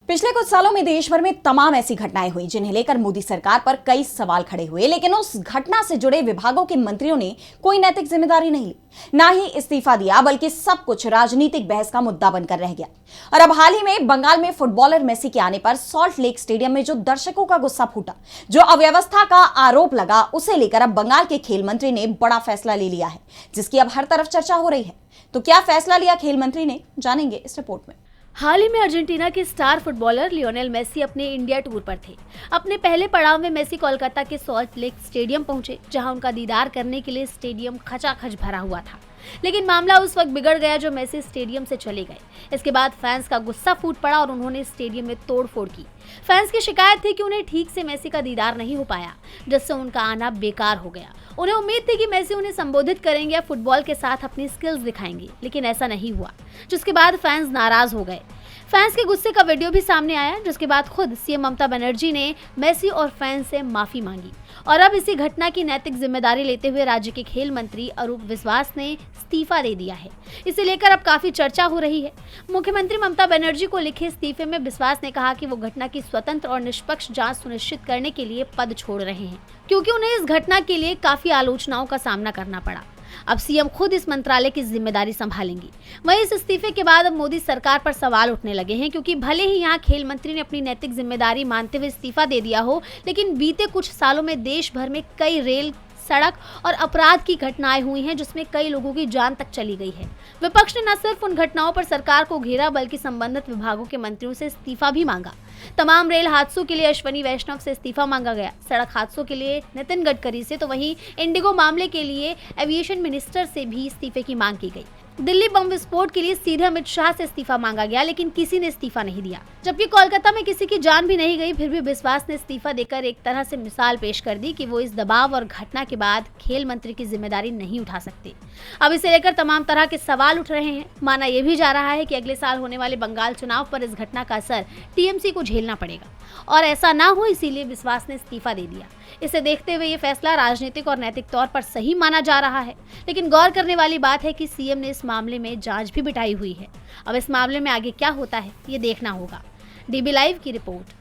पिछले कुछ सालों में देश भर में तमाम ऐसी घटनाएं हुई जिन्हें लेकर मोदी सरकार पर कई सवाल खड़े हुए, लेकिन उस घटना से जुड़े विभागों के मंत्रियों ने कोई नैतिक जिम्मेदारी नहीं ली, ना ही इस्तीफा दिया, बल्कि सब कुछ राजनीतिक बहस का मुद्दा बनकर रह गया। और अब हाल ही में बंगाल में फुटबॉलर मेसी के आने पर सॉल्ट लेक स्टेडियम में जो दर्शकों का गुस्सा फूटा, जो अव्यवस्था का आरोप लगा, उसे लेकर अब बंगाल के खेल मंत्री ने बड़ा फैसला ले लिया है, जिसकी अब हर तरफ चर्चा हो रही है। तो क्या फैसला लिया खेल मंत्री ने, जानेंगे इस रिपोर्ट में। हाल ही में अर्जेंटीना के स्टार फुटबॉलर लियोनेल मेसी अपने इंडिया टूर पर थे। अपने पहले पड़ाव में मेसी कोलकाता के सॉल्ट लेक स्टेडियम पहुंचे, जहां उनका दीदार करने के लिए स्टेडियम खचाखच भरा हुआ था। लेकिन मामला उस वक्त बिगड़ गया जो मेसी स्टेडियम से चले गए। इसके बाद फैंस का गुस्सा फूट पड़ा और उन्होंने स्टेडियम में तोड़फोड़ की। फैंस की शिकायत थी कि उन्हें ठीक से मेसी का दीदार नहीं हो पाया, जिससे उनका आना बेकार हो गया। उन्हें उम्मीद थी कि मेसी उन्हें संबोधित करेंगे या फुटबॉल के साथ अपनी स्किल्स दिखाएंगे, लेकिन ऐसा नहीं हुआ, जिसके बाद फैंस नाराज हो गए। फैंस के गुस्से का वीडियो भी सामने आया, जिसके बाद खुद सीएम ममता बनर्जी ने मेसी और फैंस से माफी मांगी। और अब इसी घटना की नैतिक जिम्मेदारी लेते हुए राज्य के खेल मंत्री अरूप विश्वास ने इस्तीफा दे दिया है। इसे लेकर अब काफी चर्चा हो रही है। मुख्यमंत्री ममता बनर्जी को लिखे इस्तीफे में विश्वास ने कहा कि वो घटना की स्वतंत्र और निष्पक्ष जांच सुनिश्चित करने के लिए पद छोड़ रहे हैं, क्योंकि उन्हें इस घटना के लिए काफी आलोचनाओं का सामना करना पड़ा। अब सीएम खुद इस मंत्रालय की जिम्मेदारी संभालेंगी। वहीं इस इस्तीफे के बाद अब मोदी सरकार पर सवाल उठने लगे हैं, क्योंकि भले ही यहाँ खेल मंत्री ने अपनी नैतिक जिम्मेदारी मानते हुए इस्तीफा दे दिया हो, लेकिन बीते कुछ सालों में देश भर में कई रेल, सड़क और अपराध की घटनाएं हुई हैं, जिसमें कई लोगों की जान तक चली गई है। विपक्ष ने न सिर्फ उन घटनाओं पर सरकार को घेरा, बल्कि संबंधित विभागों के मंत्रियों से इस्तीफा भी मांगा। तमाम रेल हादसों के लिए अश्विनी वैष्णव से इस्तीफा मांगा गया, सड़क हादसों के लिए नितिन गडकरी से, तो वहीं इंडिगो मामले के लिए एविएशन मिनिस्टर से भी इस्तीफे की मांग की गई। दिल्ली बम विस्फोट के लिए सीधे अमित शाह से इस्तीफा मांगा गया, लेकिन किसी ने इस्तीफा नहीं दिया। जबकि कोलकाता में किसी की जान भी नहीं गई, फिर भी विश्वास ने इस्तीफा देकर एक तरह से मिसाल पेश कर दी कि वो इस दबाव और घटना के बाद खेल मंत्री की जिम्मेदारी नहीं उठा सकते। अब इसे लेकर तमाम तरह के सवाल उठ रहे हैं। माना यह भी जा रहा है कि अगले साल होने वाले बंगाल चुनाव पर इस घटना का असर टीएमसी को झेलना पड़ेगा, और ऐसा ना हो इसीलिए विश्वास ने इस्तीफा दे दिया। इसे देखते हुए ये फैसला राजनीतिक और नैतिक तौर पर सही माना जा रहा है, लेकिन गौर करने वाली बात है कि सीएम ने इस मामले में जांच भी बिठाई हुई है। अब इस मामले में आगे क्या होता है, ये देखना होगा। डीबी लाइव की रिपोर्ट।